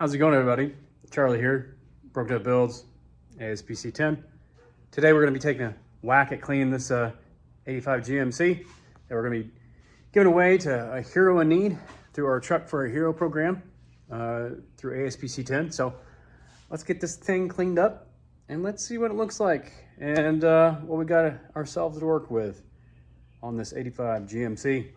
How's it going, everybody? Charlie here, Broken Up Builds, ASPC 10. Today we're going to be taking a whack at cleaning this 85 GMC that we're going to be giving away to a hero in need through our Truck for a Hero program through ASPC 10. So let's get this thing cleaned up and let's see what it looks like and what we got ourselves to work with on this 85 GMC.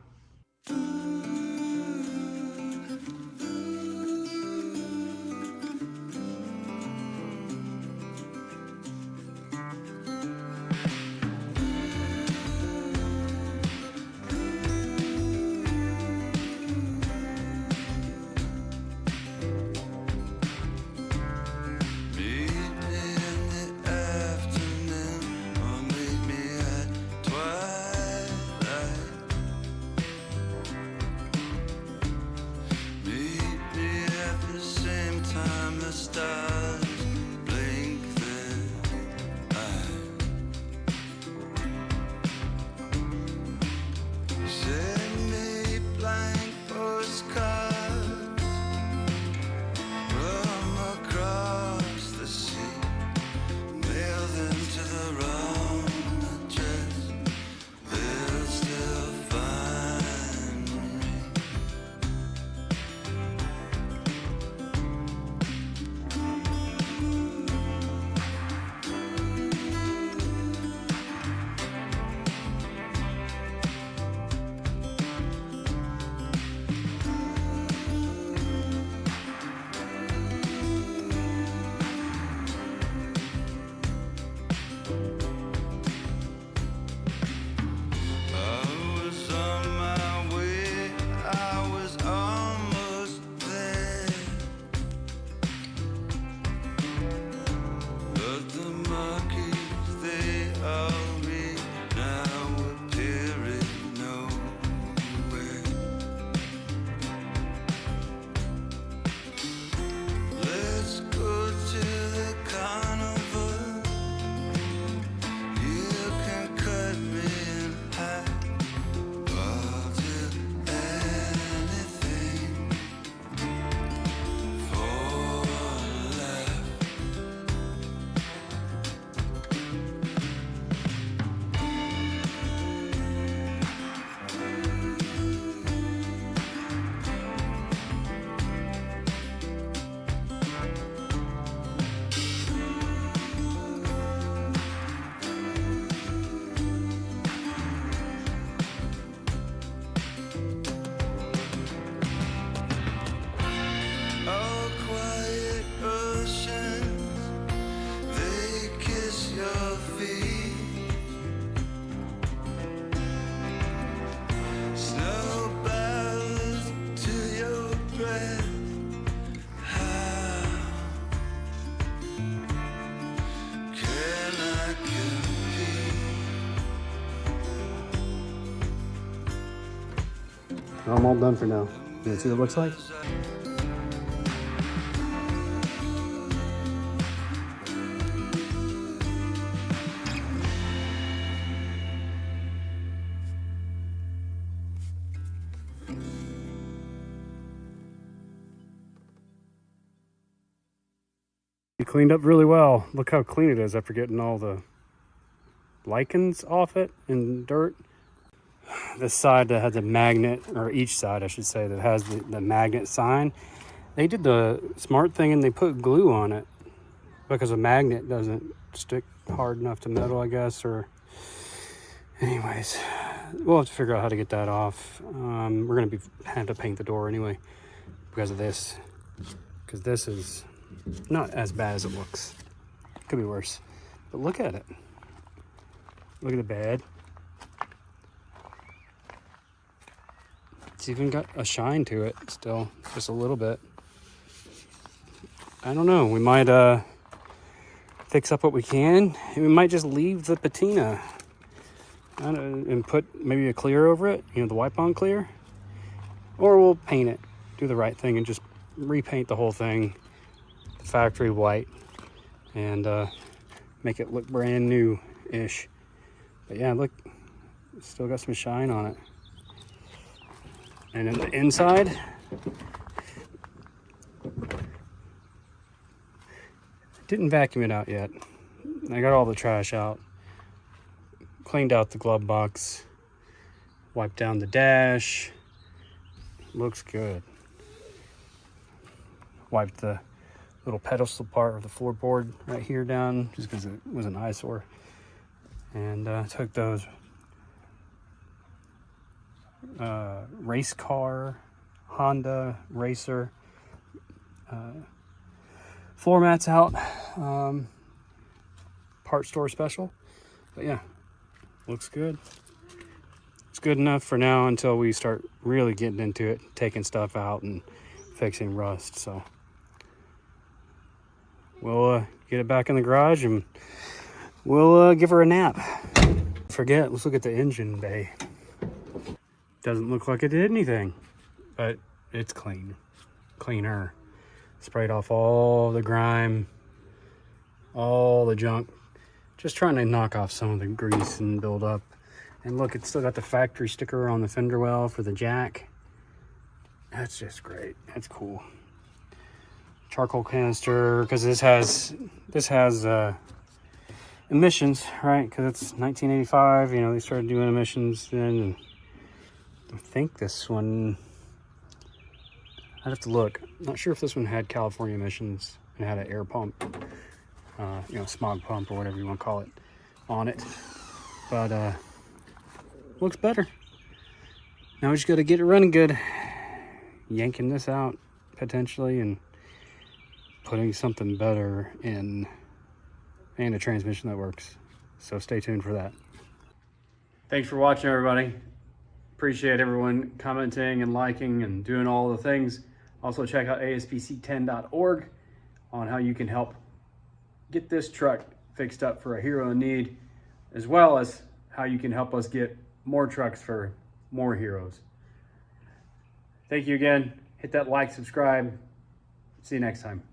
I'm all done for now. You want to see what it looks like? It cleaned up really well. Look how clean it is after getting all the lichens off it and dirt. This side that has a magnet, or each side I should say, that has the magnet sign, they did the smart thing and they put glue on it because a magnet doesn't stick hard enough to metal, I guess. Or anyways, we'll have to figure out how to get that off. We're gonna have to paint the door anyway because of this, because this is not as bad as it looks. Could be worse, but look at it. Look at the bed. It's even got a shine to it still, just a little bit. I don't know, we might fix up what we can, and we might just leave the patina and put maybe a clear over it, you know, the wipe-on clear. Or we'll paint it, do the right thing, and just repaint the whole thing the factory white and make it look brand new-ish. But yeah, look, it's still got some shine on it. And then the inside, Didn't vacuum it out yet. I got all the trash out. Cleaned out the glove box. Wiped down the dash. Looks good. Wiped the little pedestal part of the floorboard right here down just because it was an eyesore. And took those race car, Honda Racer floor mats out. Part store special. But yeah, looks good. It's good enough for now until we start really getting into it, taking stuff out and fixing rust. So we'll get it back in the garage and we'll give her a nap. Forget, let's look at the engine bay. Doesn't look like it did anything, but it's clean, cleaner. Sprayed off all the grime, all the junk. Just trying to knock off some of the grease and build up. And look, it's still got the factory sticker on the fender well for the jack. That's just great. That's cool. Charcoal canister, because this has emissions, right? Because it's 1985. You know, they started doing emissions then. And I think this one, I'd have to look. I'm not sure if this one had California emissions and had an air pump, you know, smog pump or whatever you want to call it, on it. But looks better. Now we just got to get it running good. Yanking this out potentially and putting something better in, and a transmission that works. So stay tuned for that. Thanks for watching, everybody. Appreciate everyone commenting and liking and doing all the things. Also check out aspc10.org on how you can help get this truck fixed up for a hero in need, as well as how you can help us get more trucks for more heroes. Thank you again. Hit that like, subscribe. See you next time.